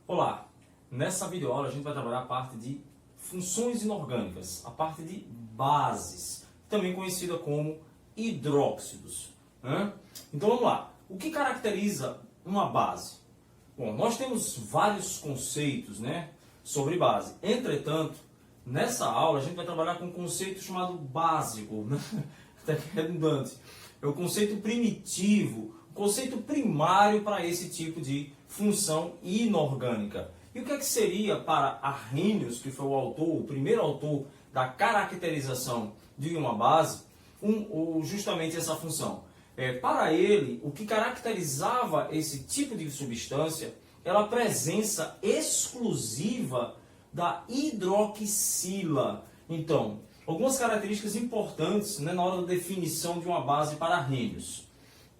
Olá, nessa videoaula a gente vai trabalhar a parte de funções inorgânicas, a parte de bases, também conhecida como hidróxidos, né? Então vamos lá, o que caracteriza uma base? Bom, nós temos vários conceitos, né, sobre base. Entretanto, nessa aula a gente vai trabalhar com um conceito chamado básico, né? Até que é redundante. É o conceito primitivo, o conceito primário para esse tipo de função inorgânica. E o que é que seria para Arrhenius, que foi o autor, o primeiro autor da caracterização de uma base, justamente essa função? Para ele, o que caracterizava esse tipo de substância era a presença exclusiva da hidroxila. Então, algumas características importantes, né, na hora da definição de uma base para Arrhenius.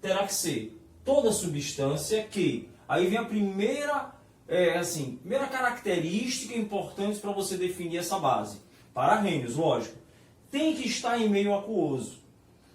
Terá que ser toda substância que... Aí vem a primeira característica importante para você definir essa base. Para Arrhenius, lógico, tem que estar em meio aquoso.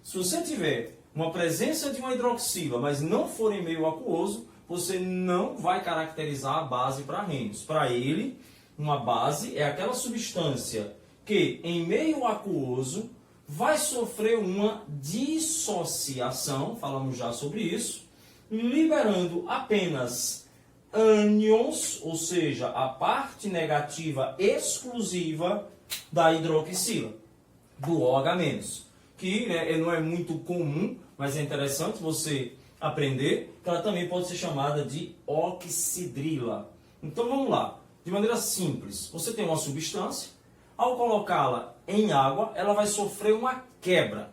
Se você tiver uma presença de uma hidroxila, mas não for em meio aquoso, você não vai caracterizar a base para Arrhenius. Para ele, uma base é aquela substância que, em meio aquoso, vai sofrer uma dissociação, falamos já sobre isso, liberando apenas ânions, ou seja, a parte negativa exclusiva da hidroxila, do OH-, que não é muito comum, mas é interessante você aprender que ela também pode ser chamada de oxidrila. Então vamos lá, de maneira simples, você tem uma substância, ao colocá-la em água, ela vai sofrer uma quebra.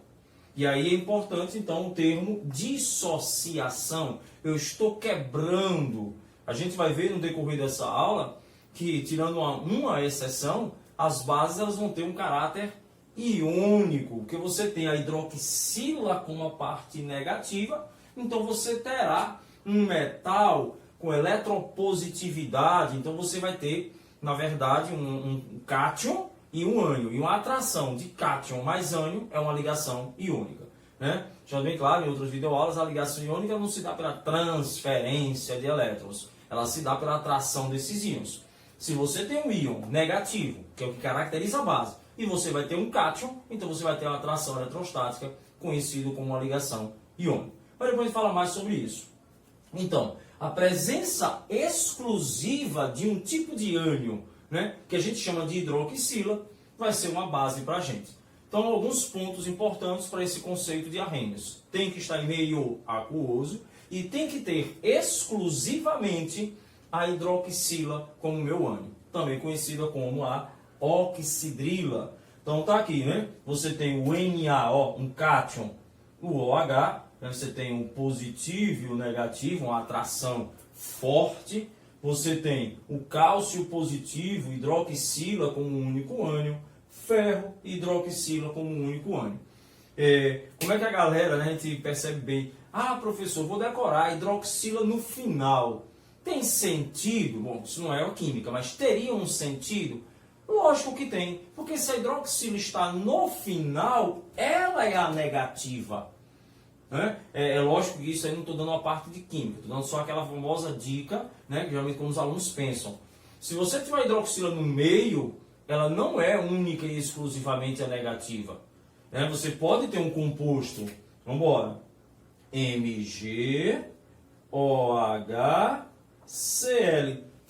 E aí é importante, então, o termo dissociação. Eu estou quebrando. A gente vai ver no decorrer dessa aula que, tirando uma exceção, as bases elas vão ter um caráter iônico, porque você tem a hidroxila como a parte negativa, então você terá um metal com eletropositividade, então você vai ter, na verdade, um cátion e um ânion. E uma atração de cátion mais ânion é uma ligação iônica, né? Já bem claro, em outras videoaulas, a ligação iônica não se dá pela transferência de elétrons, ela se dá pela atração desses íons. Se você tem um íon negativo, que é o que caracteriza a base, e você vai ter um cátion, então você vai ter uma atração eletrostática, conhecido como uma ligação iônica. Mas depois a gente fala mais sobre isso. Então, a presença exclusiva de um tipo de ânion, né, que a gente chama de hidroxila, vai ser uma base para a gente. Então, alguns pontos importantes para esse conceito de Arrhenius. Tem que estar em meio aquoso e tem que ter exclusivamente a hidroxila como meu ânion, também conhecida como a oxidrila. Então, tá aqui, né? Você tem o NaO, um cátion, o OH, né? Você tem um positivo e o negativo, uma atração forte. Você tem o cálcio positivo, hidroxila como um único ânion, ferro e hidroxila como um único ânion. Como é que a galera, né, a gente percebe bem? Ah, professor, vou decorar hidroxila no final. Tem sentido? Bom, isso não é a química, mas teria um sentido? Lógico que tem, porque se a hidroxila está no final, ela é a negativa. É lógico que isso aí não estou dando uma parte de química, estou dando só aquela famosa dica, né, que geralmente como os alunos pensam. Se você tiver a hidroxila no meio, ela não é única e exclusivamente a negativa. Você pode ter um composto, vamos embora, MgOHCl.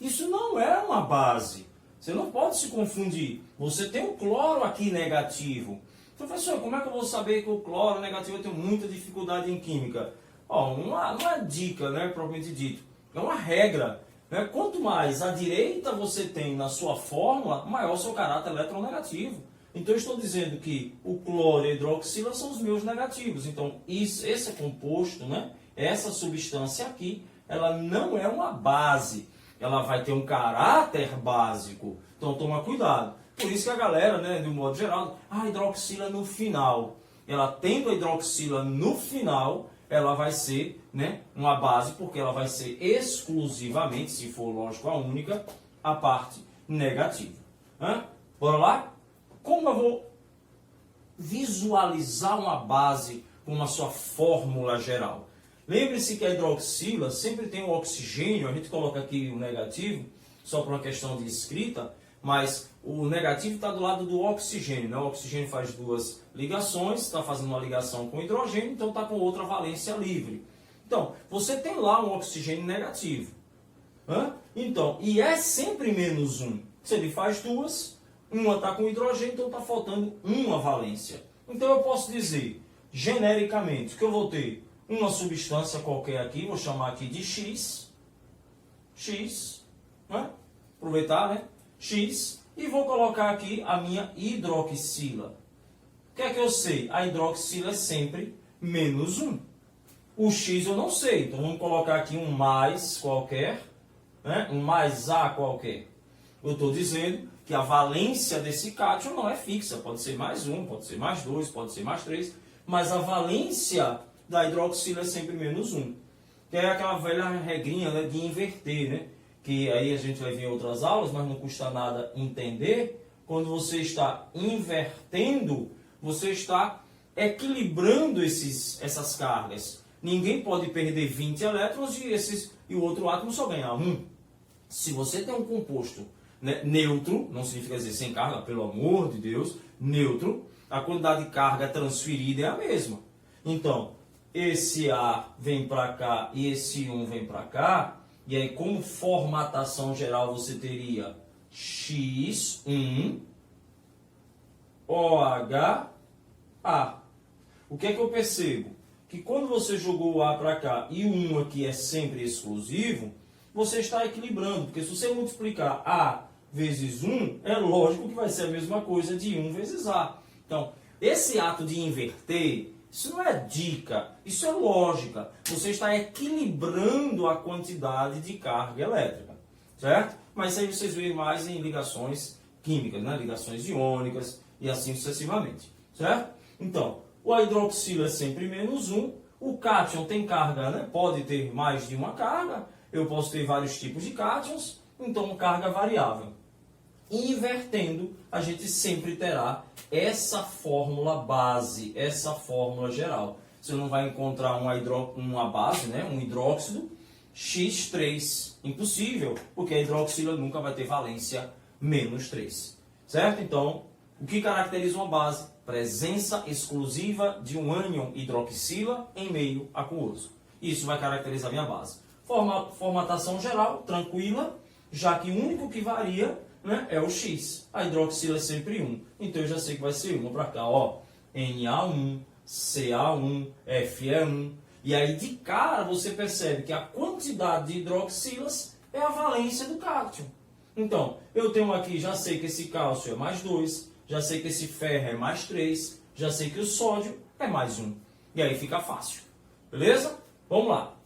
Isso não é uma base. Você não pode se confundir. Você tem o cloro aqui negativo. Professor, como é que eu vou saber que o cloro negativo? Eu tenho muita dificuldade em química. Não é dica, né, propriamente dito. É uma regra. Né? Quanto mais à direita você tem na sua fórmula, maior o seu caráter eletronegativo. Então eu estou dizendo que o cloro e a hidroxila são os meus negativos. Então esse composto, né, essa substância aqui, ela não é uma base. Ela vai ter um caráter básico. Então toma cuidado. Por isso que a galera, né, de um modo geral, a hidroxila no final. Ela tendo a hidroxila no final, ela vai ser, né, uma base, porque ela vai ser exclusivamente, se for lógico a única, a parte negativa. Bora lá? Como eu vou visualizar uma base com a sua fórmula geral? Lembre-se que a hidroxila sempre tem o oxigênio, a gente coloca aqui o negativo, só por uma questão de escrita, mas o negativo está do lado do oxigênio, né? O oxigênio faz duas ligações, está fazendo uma ligação com o hidrogênio, então está com outra valência livre. Então, você tem lá um oxigênio negativo. Então, e é sempre menos um. Se ele faz duas, uma está com hidrogênio, então está faltando uma valência. Então eu posso dizer, genericamente, que eu vou ter uma substância qualquer aqui, vou chamar aqui de X, aproveitar, né? X, e vou colocar aqui a minha hidroxila. O que é que eu sei? A hidroxila é sempre menos 1. O X eu não sei, então vamos colocar aqui um mais qualquer, né? Um mais A qualquer. Eu estou dizendo que a valência desse cátion não é fixa, pode ser mais 1, pode ser mais 2, pode ser mais 3, mas a valência da hidroxila é sempre menos 1. Que é aquela velha regrinha, né, de inverter, né? Que aí a gente vai ver em outras aulas, mas não custa nada entender. Quando você está invertendo, você está equilibrando essas cargas. Ninguém pode perder 20 elétrons e o outro átomo só ganhar 1. Se você tem um composto, né, neutro, não significa dizer sem carga, pelo amor de Deus, neutro, a quantidade de carga transferida é a mesma. Então, esse A vem para cá e esse 1 vem para cá, e aí como formatação geral você teria X1 OH A. O que é que eu percebo? Que quando você jogou o A para cá e o 1 aqui é sempre exclusivo, você está equilibrando, porque se você multiplicar A vezes 1, é lógico que vai ser a mesma coisa de 1 vezes A. Então, esse ato de inverter, isso não é dica, isso é lógica. Você está equilibrando a quantidade de carga elétrica, certo? Mas isso aí vocês veem mais em ligações químicas, né? Ligações iônicas e assim sucessivamente, certo? Então, o hidroxila é sempre menos 1, o cátion tem carga, né? Pode ter mais de uma carga, eu posso ter vários tipos de cátions, então carga variável. Invertendo, a gente sempre terá essa fórmula base, essa fórmula geral. Você não vai encontrar uma base, né? Um hidróxido X3. Impossível, porque a hidroxila nunca vai ter valência menos 3. Certo? Então, o que caracteriza uma base? Presença exclusiva de um ânion hidroxila em meio aquoso. Isso vai caracterizar a minha base. Formatação geral, tranquila, já que o único que varia, né, é o X. A hidroxila é sempre 1. Então eu já sei que vai ser 1 para cá, ó. Na1, Ca1, Fe1. E aí de cara você percebe que a quantidade de hidroxilas é a valência do cátion. Então, eu tenho aqui, já sei que esse cálcio é mais 2, já sei que esse ferro é mais 3, já sei que o sódio é mais 1. E aí fica fácil. Beleza? Vamos lá.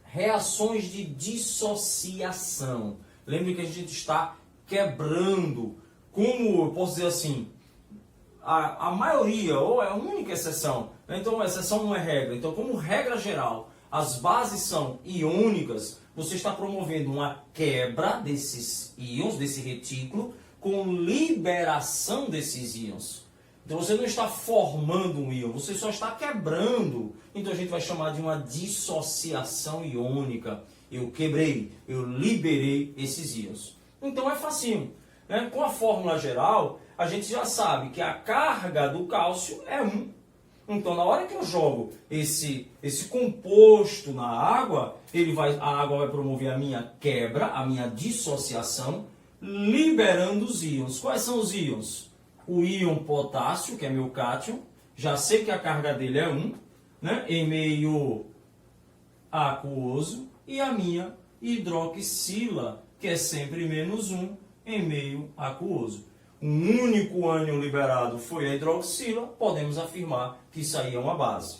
Reações de dissociação. Lembre que a gente está quebrando, como eu posso dizer assim, a maioria, ou é a única exceção, né? Então a exceção não é regra. Então, como regra geral, as bases são iônicas, você está promovendo uma quebra desses íons, desse retículo, com liberação desses íons. Então você não está formando um íon, você só está quebrando. Então a gente vai chamar de uma dissociação iônica. Eu quebrei, eu liberei esses íons. Então é facinho, né? Com a fórmula geral, a gente já sabe que a carga do cálcio é 1. Então na hora que eu jogo esse composto na água, a água vai promover a minha quebra, a minha dissociação, liberando os íons. Quais são os íons? O íon potássio, que é meu cátion, já sei que a carga dele é 1, né? Em meio aquoso, e a minha hidroxila, que é sempre menos 1 em meio aquoso. Um único ânion liberado foi a hidroxila, podemos afirmar que isso aí é uma base.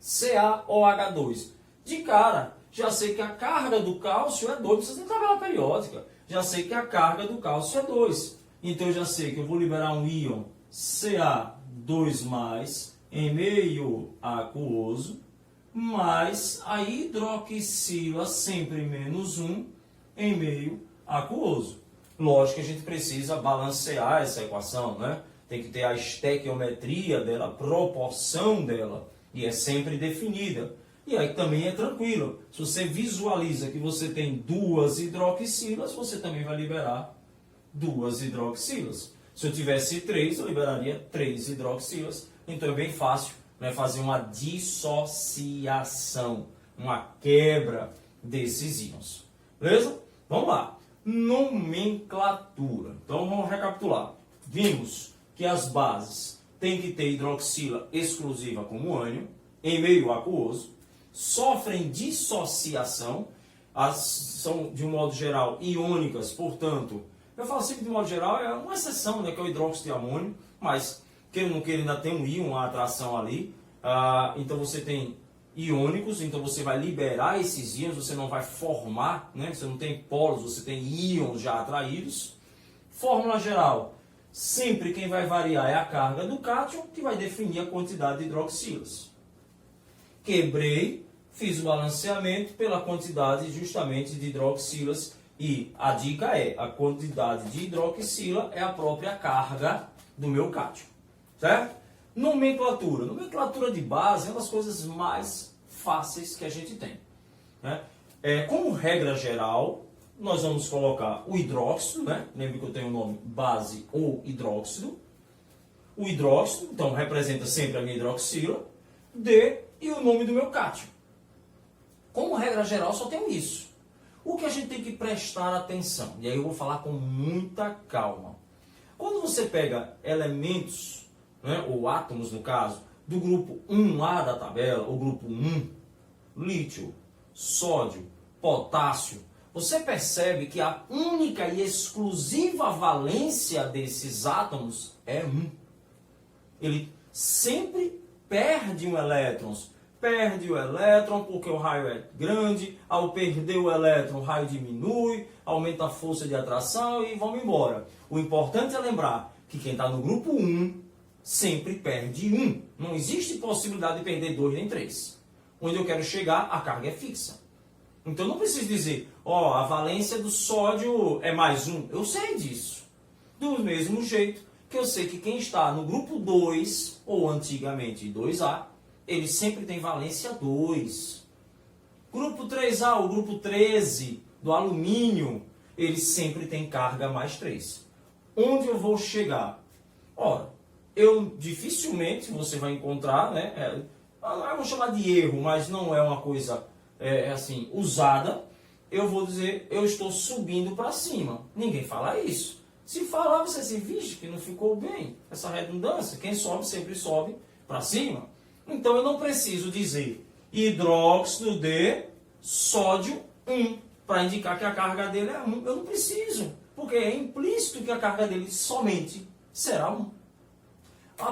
CaOH2. De cara, já sei que a carga do cálcio é 2, não precisa nem tabela periódica. Já sei que a carga do cálcio é 2. Então eu já sei que eu vou liberar um íon Ca2+, em meio aquoso, mais a hidroxila sempre menos 1 em meio aquoso. Lógico que a gente precisa balancear essa equação, né? Tem que ter a estequiometria dela, a proporção dela, e é sempre definida. E aí também é tranquilo. Se você visualiza que você tem 2 hidroxilas, você também vai liberar 2 hidroxilas. Se eu tivesse 3, eu liberaria 3 hidroxilas. Então é bem fácil, né, fazer uma dissociação, uma quebra desses íons. Beleza? Vamos lá. Nomenclatura. Então vamos recapitular. Vimos que as bases têm que ter hidroxila exclusiva como ânion, em meio aquoso, sofrem dissociação, são de um modo geral iônicas, portanto, eu falo sempre de modo geral, é uma exceção, né, que é o hidróxido de amônio, mas queira ou não queira, ainda tem um íon, uma atração ali, então você tem iônicos, então você vai liberar esses íons, você não vai formar, né, você não tem polos, você tem íons já atraídos. Fórmula geral, sempre quem vai variar é a carga do cátion, que vai definir a quantidade de hidroxilas. Quebrei, fiz o balanceamento pela quantidade justamente de hidroxilas e a dica é, a quantidade de hidroxila é a própria carga do meu cátion, certo? Nomenclatura. Nomenclatura de base é uma das coisas mais fáceis que a gente tem, né? Como regra geral, nós vamos colocar o hidróxido, né? Lembre que eu tenho o nome base ou hidróxido. O hidróxido, então, representa sempre a minha hidroxila. D e o nome do meu cátion. Como regra geral, só tenho isso. O que a gente tem que prestar atenção, e aí eu vou falar com muita calma. Quando você pega elementos, né, ou átomos no caso, do grupo 1A da tabela, o grupo 1, lítio, sódio, potássio, você percebe que a única e exclusiva valência desses átomos é 1. Ele sempre perde um elétron. Perde o elétron porque o raio é grande, ao perder o elétron o raio diminui, aumenta a força de atração e vamos embora. O importante é lembrar que quem está no grupo 1 sempre perde 1. Não existe possibilidade de perder 2 nem 3. Onde eu quero chegar, a carga é fixa. Então não preciso dizer, a valência do sódio é mais 1. Eu sei disso. Do mesmo jeito que eu sei que quem está no grupo 2, ou antigamente 2A, ele sempre tem valência 2. Grupo 3A, o grupo 13 do alumínio, ele sempre tem carga mais 3. Onde eu vou chegar? Ora, eu dificilmente você vai encontrar, né? Eu vou chamar de erro, mas não é uma coisa assim usada. Eu vou dizer, eu estou subindo para cima. Ninguém fala isso. Se falar, você se vixe que não ficou bem essa redundância. Quem sobe sempre sobe para cima. Então eu não preciso dizer hidróxido de sódio 1 para indicar que a carga dele é 1. Eu não preciso, porque é implícito que a carga dele somente será 1.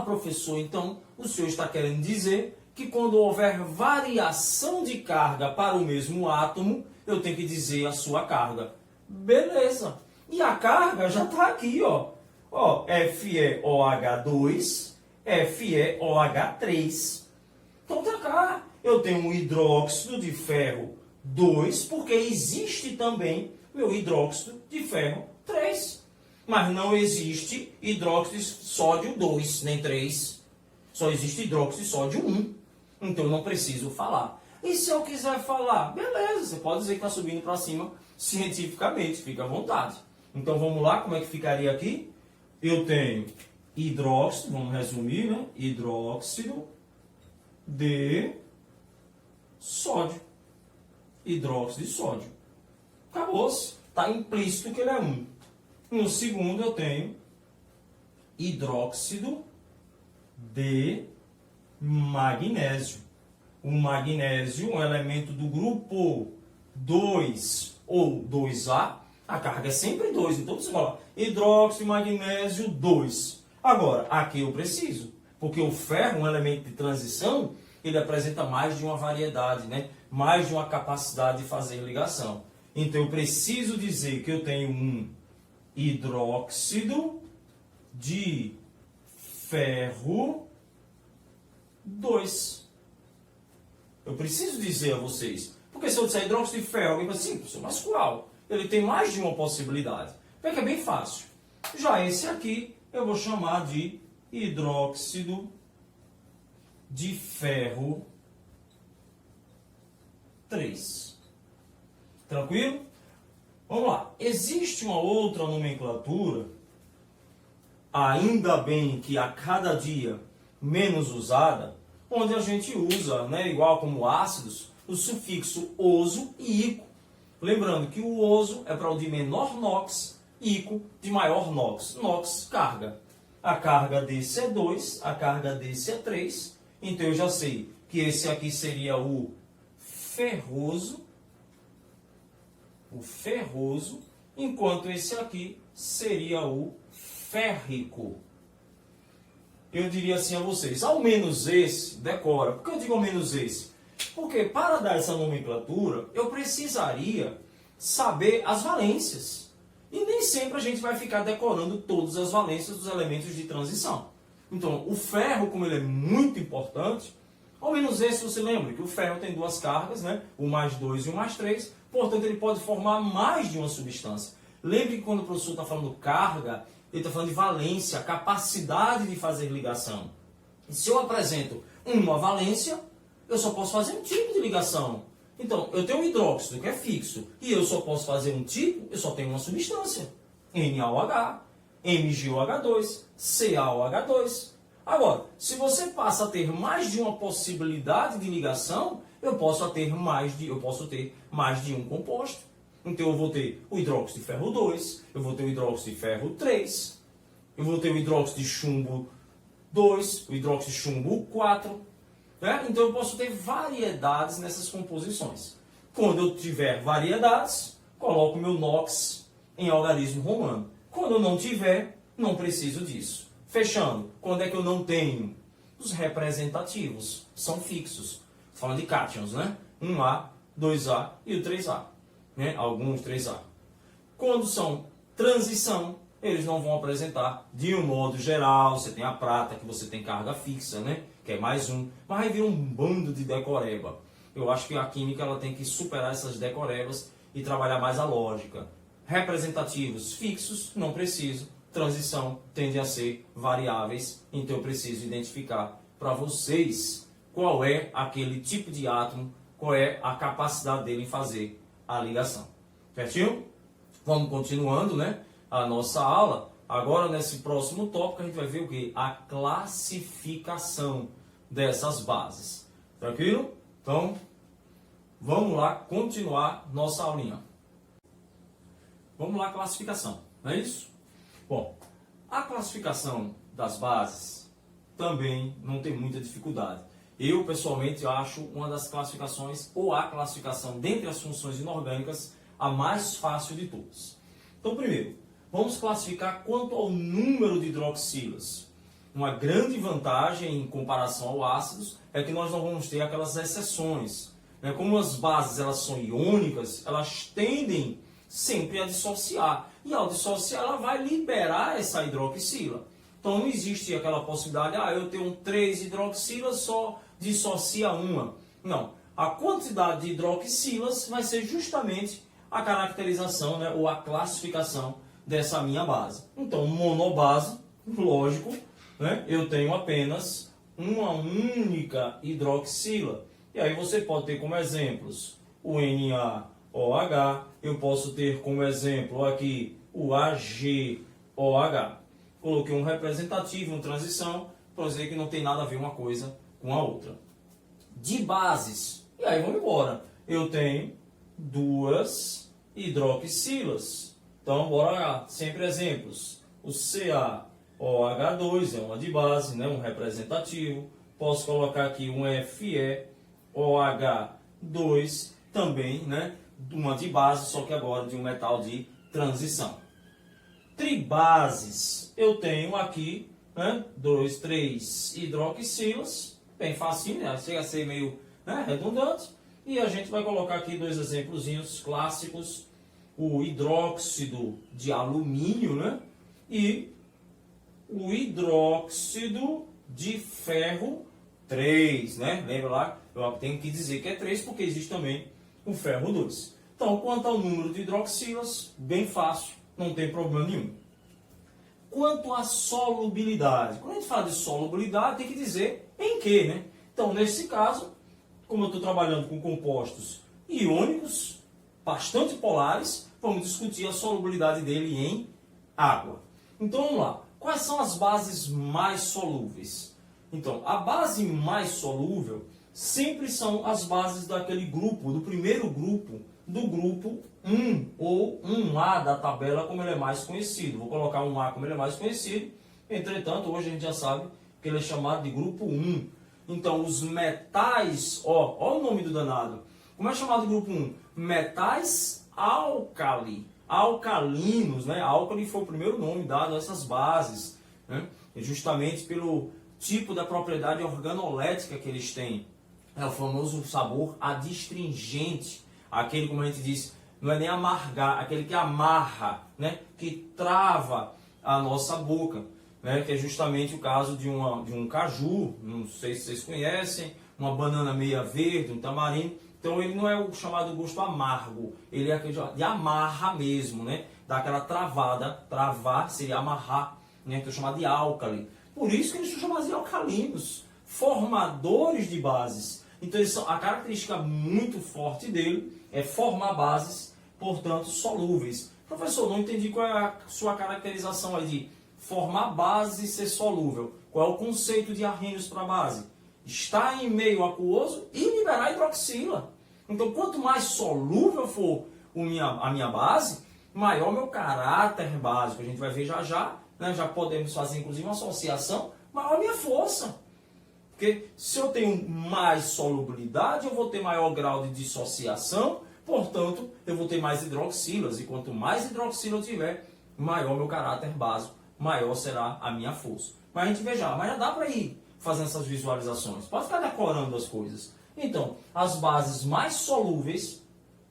Professor, então o senhor está querendo dizer que quando houver variação de carga para o mesmo átomo, eu tenho que dizer a sua carga. Beleza. E a carga já está aqui, FeOH2, FeOH3. Então tá cá. Eu tenho um hidróxido de ferro 2, porque existe também meu hidróxido de ferro 3. Mas não existe hidróxido de sódio 2, nem 3. Só existe hidróxido de sódio 1. Então eu não preciso falar. E se eu quiser falar? Beleza, você pode dizer que está subindo para cima cientificamente, fica à vontade. Então vamos lá, como é que ficaria aqui? Eu tenho hidróxido, vamos resumir, né? Hidróxido de sódio. Hidróxido de sódio. Acabou-se. Está implícito que ele é 1. No segundo eu tenho hidróxido de magnésio. O magnésio, um elemento do grupo 2 ou 2A, a carga é sempre 2. Então você fala hidróxido de magnésio 2. Agora, aqui eu preciso, porque o ferro, um elemento de transição, ele apresenta mais de uma variedade, né? Mais de uma capacidade de fazer ligação. Então eu preciso dizer que eu tenho um hidróxido de ferro 2. Eu preciso dizer a vocês. Porque se eu disser hidróxido de ferro, alguém vai dizer, sim, professor, mas qual? Ele tem mais de uma possibilidade. Vê que é bem fácil. Já esse aqui, eu vou chamar de hidróxido de ferro 3. Tranquilo? Vamos lá. Existe uma outra nomenclatura, ainda bem que a cada dia menos usada, onde a gente usa, né, igual como ácidos, o sufixo oso e ico. Lembrando que o oso é para o de menor NOx, ico de maior NOx. NOx, carga. A carga desse é 2, a carga desse é 3. Então eu já sei que esse aqui seria o ferroso, enquanto esse aqui seria o férrico. Eu diria assim a vocês, ao menos esse, decora. Por que eu digo ao menos esse? Porque para dar essa nomenclatura, eu precisaria saber as valências. E nem sempre a gente vai ficar decorando todas as valências dos elementos de transição. Então, o ferro, como ele é muito importante, ao menos esse você lembra, que o ferro tem duas cargas, né? O mais 2 e o mais 3, portanto ele pode formar mais de uma substância. Lembre que quando o professor está falando carga, ele está falando de valência, capacidade de fazer ligação. E se eu apresento uma valência, eu só posso fazer um tipo de ligação. Então, eu tenho um hidróxido que é fixo, e eu só posso fazer um tipo, eu só tenho uma substância. NaOH, MgOH2, CaOH2. Agora, se você passa a ter mais de uma possibilidade de ligação, eu posso ter mais de um composto. Então eu vou ter o hidróxido de ferro 2, eu vou ter o hidróxido de ferro 3, eu vou ter o hidróxido de chumbo 2, o hidróxido de chumbo 4. Né? Então eu posso ter variedades nessas composições. Quando eu tiver variedades, coloco meu NOx em algarismo romano. Quando eu não tiver, não preciso disso. Fechando, quando é que eu não tenho? Os representativos são fixos. Falando de cátions, né? 1A, 2A e o 3A. Né? Alguns 3A. Quando são transição, eles não vão apresentar de um modo geral. Você tem a prata, que você tem carga fixa, né? Que é mais um. Mas aí vira um bando de decoreba. Eu acho que a química ela tem que superar essas decorebas e trabalhar mais a lógica. Representativos fixos, não preciso. Transição tende a ser variáveis, então eu preciso identificar para vocês qual é aquele tipo de átomo, qual é a capacidade dele em fazer a ligação. Certinho? Vamos continuando, né, a nossa aula. Agora, nesse próximo tópico, a gente vai ver o quê? A classificação dessas bases. Tranquilo? Então, vamos lá continuar nossa aulinha. Vamos lá, classificação. Não é isso? Bom, a classificação das bases também não tem muita dificuldade. Eu, pessoalmente, acho uma das classificações, ou a classificação dentre as funções inorgânicas, a mais fácil de todas. Então, primeiro, vamos classificar quanto ao número de hidroxilas. Uma grande vantagem em comparação ao ácidos é que nós não vamos ter aquelas exceções. Como as bases elas são iônicas, elas tendem sempre a dissociar. E ao dissociar, ela vai liberar essa hidroxila. Então não existe aquela possibilidade, eu tenho 3 hidroxilas, só dissocia uma. Não. A quantidade de hidroxilas vai ser justamente a caracterização, né, ou a classificação dessa minha base. Então, monobase, lógico, né, eu tenho apenas uma única hidroxila. E aí você pode ter como exemplos o NaOH, eu posso ter como exemplo aqui o AgOH. Coloquei um representativo, uma transição, para dizer que não tem nada a ver uma coisa com a outra. De bases, e aí vamos embora. Eu tenho 2 hidroxilas. Então, bora lá, sempre exemplos. O CaOH2 é uma de base, né, um representativo. Posso colocar aqui um FeOH2 também, né, uma de base, só que agora de um metal de transição. Tribases, eu tenho aqui, né, 2, 3 hidroxilas, bem facinho, né, chega a ser meio, né, redundante. E a gente vai colocar aqui 2 exemplozinhos clássicos, o hidróxido de alumínio, né, e o hidróxido de ferro 3, né? Lembra lá? Eu tenho que dizer que é 3 porque existe também o ferro 2. Então, quanto ao número de hidroxilas, bem fácil, não tem problema nenhum. Quanto à solubilidade, quando a gente fala de solubilidade, tem que dizer em que, né? Então, nesse caso, como eu estou trabalhando com compostos iônicos, bastante polares. Vamos discutir a solubilidade dele em água. Então vamos lá. Quais são as bases mais solúveis? Então, a base mais solúvel sempre são as bases daquele grupo, do primeiro grupo, do grupo 1 ou 1A da tabela, como ele é mais conhecido. Vou colocar 1A como ele é mais conhecido. Entretanto, hoje a gente já sabe que ele é chamado de grupo 1. Então, os metais, ó o nome do danado. Como é chamado o grupo 1? Metais alcalinos, né? Álcali foi o primeiro nome dado a essas bases, né? Justamente pelo tipo da propriedade organolética que eles têm. É o famoso sabor adstringente, aquele, como a gente diz, não é nem amargar, aquele que amarra, né? Que trava a nossa boca, né? Que é justamente o caso de um caju, não sei se vocês conhecem, uma banana meia verde, um tamarindo. Então ele não é o chamado gosto amargo, ele é aquele de amarra mesmo, né? Dá aquela travada, travar seria amarrar, né? Que é chamado de álcali. Por isso que eles são chamados de alcalinos, formadores de bases. Então a característica muito forte dele é formar bases, portanto solúveis. Professor, não entendi qual é a sua caracterização aí de formar base e ser solúvel. Qual é o conceito de Arrhenius para base? Está em meio aquoso e liberar hidroxila. Então, quanto mais solúvel for a minha base, maior meu caráter básico. A gente vai ver já, né? Já podemos fazer inclusive uma associação, maior a minha força. Porque se eu tenho mais solubilidade, eu vou ter maior grau de dissociação, portanto, eu vou ter mais hidroxilas. E quanto mais hidroxila eu tiver, maior meu caráter básico, maior será a minha força. Mas a gente vê já dá para ir fazendo essas visualizações. Pode ficar decorando as coisas. Então, as bases mais solúveis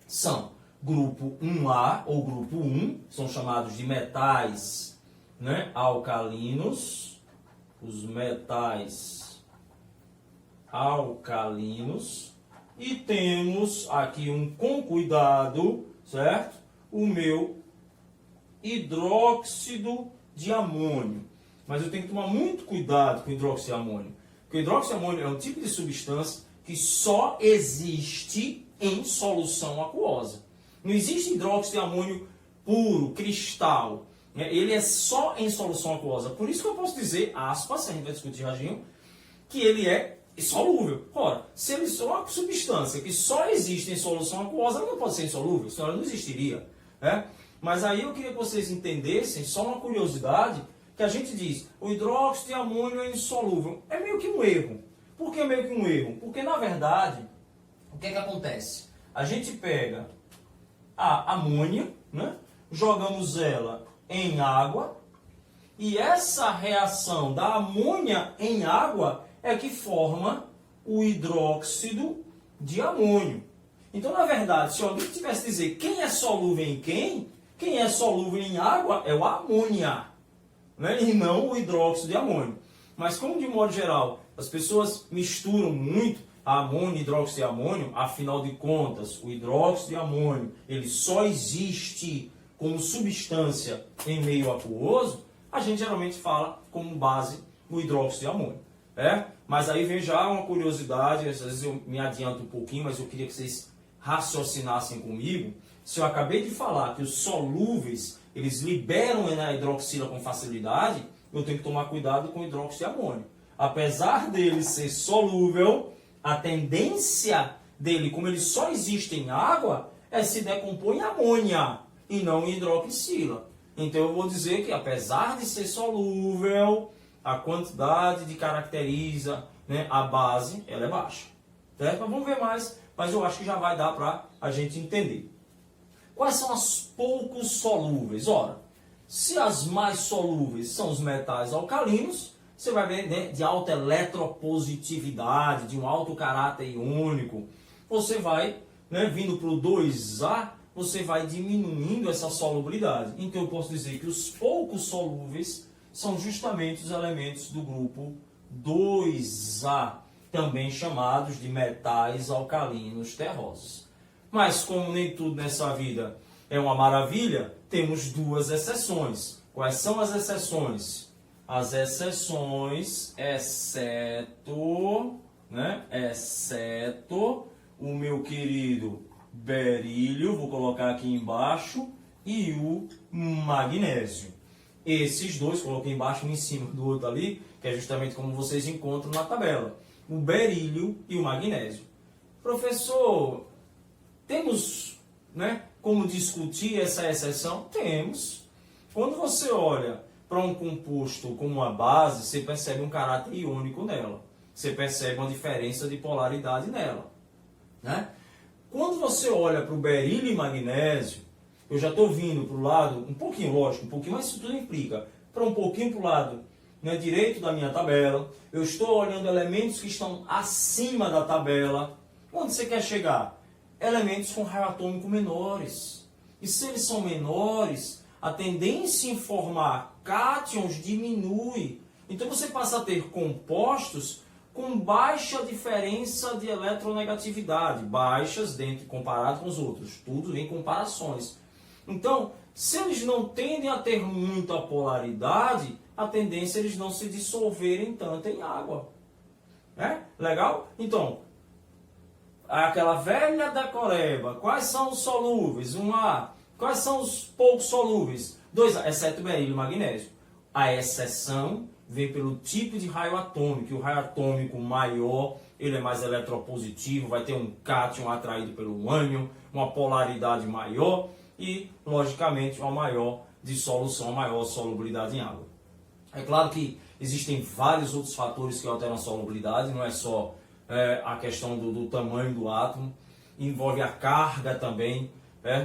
são grupo 1A ou grupo 1, são chamados de metais, né, alcalinos. Os metais alcalinos. E temos aqui com cuidado, certo? O meu hidróxido de amônio. Mas eu tenho que tomar muito cuidado com o hidróxido de amônio. Porque o hidróxido de amônio é um tipo de substância que só existe em solução aquosa. Não existe hidróxido de amônio puro, cristal. Ele é só em solução aquosa. Por isso que eu posso dizer, aspas, a gente vai discutir Raginho, que ele é insolúvel. Ora, se ele é uma substância que só existe em solução aquosa, ela não pode ser insolúvel, senão ela não existiria. Né? Mas aí eu queria que vocês entendessem, só uma curiosidade, que a gente diz, o hidróxido de amônio é insolúvel. É meio que um erro. Por que meio que um erro? Porque, na verdade, o que é que acontece? A gente pega a amônia, né? Jogamos ela em água, e essa reação da amônia em água é que forma o hidróxido de amônio. Então, na verdade, se alguém tivesse que dizer quem é solúvel em quem é solúvel em água é o amônia, né? E não o hidróxido de amônio. Mas como de modo geral as pessoas misturam muito a amônia e hidróxido de amônio, afinal de contas o hidróxido de amônio ele só existe como substância em meio aquoso, a gente geralmente fala como base o hidróxido de amônio. Mas aí vem já uma curiosidade, às vezes eu me adianto um pouquinho, mas eu queria que vocês raciocinassem comigo. Se eu acabei de falar que os solúveis eles liberam a hidroxila com facilidade, eu tenho que tomar cuidado com o hidróxido de amônio. Apesar dele ser solúvel, a tendência dele, como ele só existe em água, é se decompor em amônia e não em hidroxila. Então eu vou dizer que apesar de ser solúvel, a quantidade que caracteriza, né, a base, ela é baixa. Certo? Mas vamos ver mais, mas eu acho que já vai dar para a gente entender. Quais são as poucos solúveis? Ora, se as mais solúveis são os metais alcalinos, você vai ver, né, de alta eletropositividade, de um alto caráter iônico. Você vai, né, vindo para o 2A, você vai diminuindo essa solubilidade. Então eu posso dizer que os poucos solúveis são justamente os elementos do grupo 2A, também chamados de metais alcalinos terrosos. Mas como nem tudo nessa vida é uma maravilha, temos duas exceções. Quais são as exceções? As exceções, exceto o meu querido berílio, vou colocar aqui embaixo, e o magnésio. Esses dois, coloquei embaixo e em cima do outro ali, que é justamente como vocês encontram na tabela. O berílio e o magnésio. Professor, temos, né, como discutir essa exceção? Temos. Quando você olha para um composto como uma base, você percebe um caráter iônico nela. Você percebe uma diferença de polaridade nela, né? Quando você olha para o berílio e magnésio, eu já estou vindo para o lado, um pouquinho, lógico, um pouquinho, mas isso tudo implica, para um pouquinho para o lado, né, direito da minha tabela, eu estou olhando elementos que estão acima da tabela. Onde você quer chegar? Elementos com raio atômico menores. E se eles são menores, a tendência em formar cátions diminui. Então você passa a ter compostos com baixa diferença de eletronegatividade, baixas dentro comparado com os outros, tudo em comparações. Então, se eles não tendem a ter muita polaridade, a tendência é eles não se dissolverem tanto em água. É? Legal? Então, aquela velha decoreba, quais são os solúveis? 1A. Quais são os poucos solúveis? 2A, exceto berílio e magnésio. A exceção vem pelo tipo de raio atômico. O raio atômico maior, ele é mais eletropositivo, vai ter um cátion atraído pelo ânion, uma polaridade maior e, logicamente, uma maior dissolução, uma maior solubilidade em água. É claro que existem vários outros fatores que alteram a solubilidade, não é só a questão do tamanho do átomo, envolve a carga também,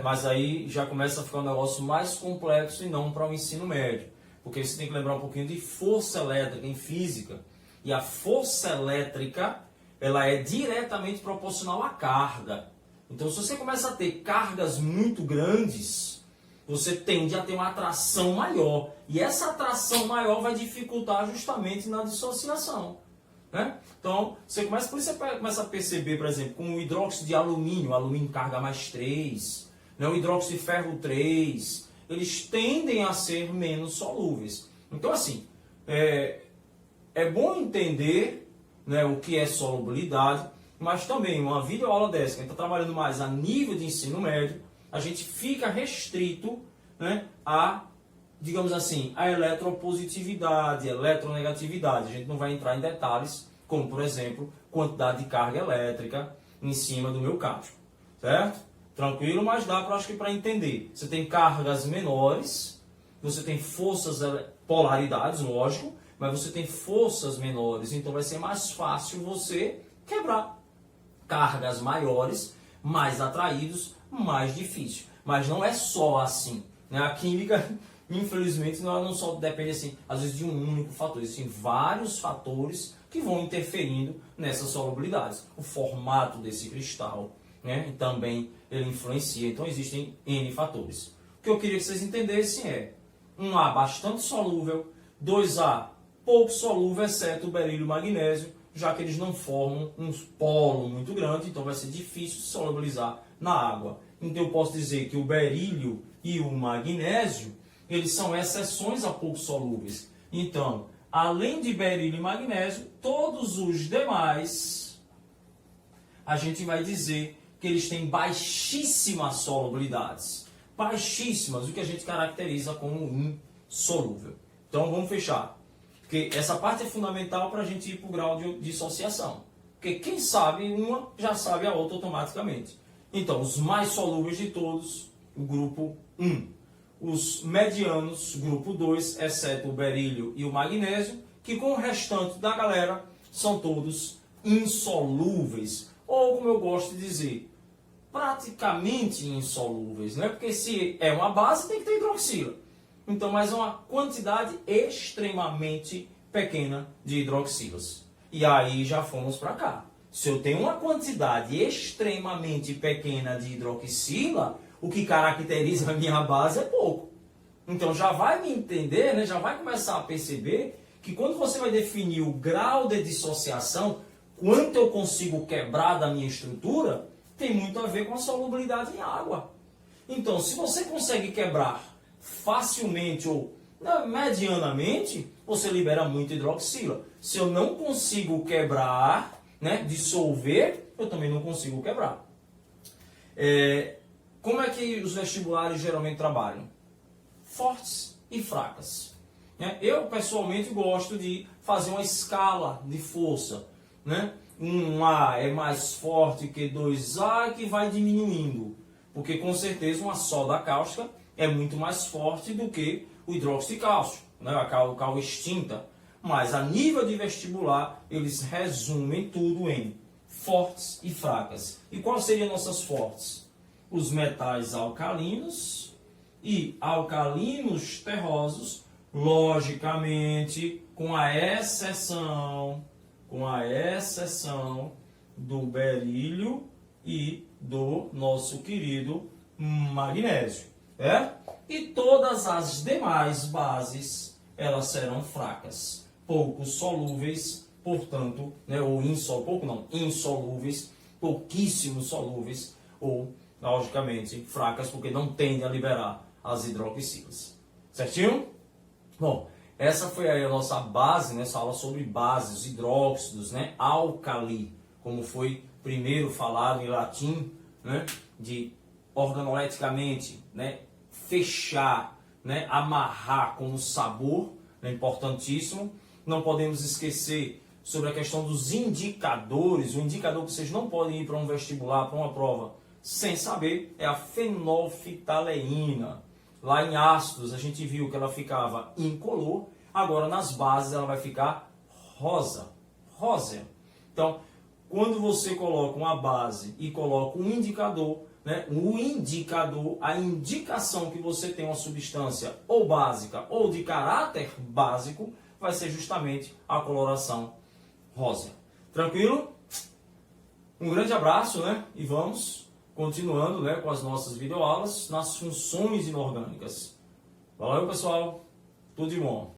mas aí já começa a ficar um negócio mais complexo e não para o ensino médio. Porque você tem que lembrar um pouquinho de força elétrica em física. E a força elétrica, ela é diretamente proporcional à carga. Então, se você começa a ter cargas muito grandes, você tende a ter uma atração maior. E essa atração maior vai dificultar justamente na dissociação, né? Então, por isso você começa a perceber, por exemplo, como o hidróxido de alumínio, alumínio carga mais 3, né? O hidróxido de ferro 3... eles tendem a ser menos solúveis. Então, assim, é bom entender, né, o que é solubilidade, mas também uma videoaula dessa, que a gente está trabalhando mais a nível de ensino médio, a gente fica restrito, né, a, digamos assim, a eletropositividade, eletronegatividade. A gente não vai entrar em detalhes, como, por exemplo, quantidade de carga elétrica em cima do meu cátion, certo? Tranquilo, mas dá para entender. Você tem cargas menores, você tem forças, polaridades, lógico, mas você tem forças menores, então vai ser mais fácil você quebrar. Cargas maiores, mais atraídos, mais difícil. Mas não é só assim, né? A química, infelizmente, não só depende assim, às vezes de um único fator. Existem vários fatores que vão interferindo nessas solubilidades. O formato desse cristal, né? E também ele influencia. Então existem N fatores. O que eu queria que vocês entendessem é 1A bastante solúvel, 2A pouco solúvel, exceto o berílio e o magnésio, já que eles não formam um polo muito grande, então vai ser difícil de solubilizar na água. Então eu posso dizer que o berílio e o magnésio, eles são exceções a pouco solúveis. Então, além de berílio e magnésio, todos os demais, a gente vai dizer que eles têm baixíssimas solubilidades. Baixíssimas, o que a gente caracteriza como insolúvel. Então vamos fechar. Porque essa parte é fundamental para a gente ir para o grau de dissociação. Porque quem sabe uma, já sabe a outra automaticamente. Então, os mais solúveis de todos, o grupo 1. Os medianos, grupo 2, exceto o berílio e o magnésio, que com o restante da galera são todos insolúveis. Ou, como eu gosto de dizer, praticamente insolúveis, né? Porque se é uma base, tem que ter hidroxila. Então, mas é uma quantidade extremamente pequena de hidroxilas. E aí já fomos para cá. Se eu tenho uma quantidade extremamente pequena de hidroxila, o que caracteriza a minha base é pouco. Então já vai me entender, né? Já vai começar a perceber que quando você vai definir o grau de dissociação, quanto eu consigo quebrar da minha estrutura, tem muito a ver com a solubilidade em água. Então, se você consegue quebrar facilmente ou medianamente, você libera muito hidroxila. Se eu não consigo quebrar, né, dissolver, eu também não consigo quebrar. Como é que os vestibulares geralmente trabalham? Fortes e fracas. Né? Eu, pessoalmente, gosto de fazer uma escala de força. Né? Um A é mais forte que 2A, que vai diminuindo. Porque, com certeza, uma soda cáustica é muito mais forte do que o hidróxido de cálcio, né? A cal extinta. Mas, a nível de vestibular, eles resumem tudo em fortes e fracas. E quais seriam nossas fortes? Os metais alcalinos e alcalinos terrosos, logicamente, com a exceção do berílio e do nosso querido magnésio. E todas as demais bases, elas serão fracas, pouco solúveis, portanto, né, ou insolúveis, pouquíssimo solúveis, ou, logicamente, fracas, porque não tendem a liberar as hidroxilas. Certinho? Bom, essa foi aí a nossa base, nessa aula sobre bases, hidróxidos, né, álcali, como foi primeiro falado em latim, né, de organoleticamente, né, fechar, né, amarrar com o sabor, né, importantíssimo. Não podemos esquecer sobre a questão dos indicadores. O indicador que vocês não podem ir para um vestibular, para uma prova, sem saber, é a fenolftaleína. Lá em ácidos a gente viu que ela ficava incolor, agora nas bases ela vai ficar rosa, rósea. Então, quando você coloca uma base e coloca um indicador, né, o indicador, a indicação que você tem uma substância ou básica ou de caráter básico, vai ser justamente a coloração rósea. Tranquilo? Um grande abraço, né? E vamos continuando, né, com as nossas videoaulas nas funções inorgânicas. Valeu, pessoal. Tudo de bom.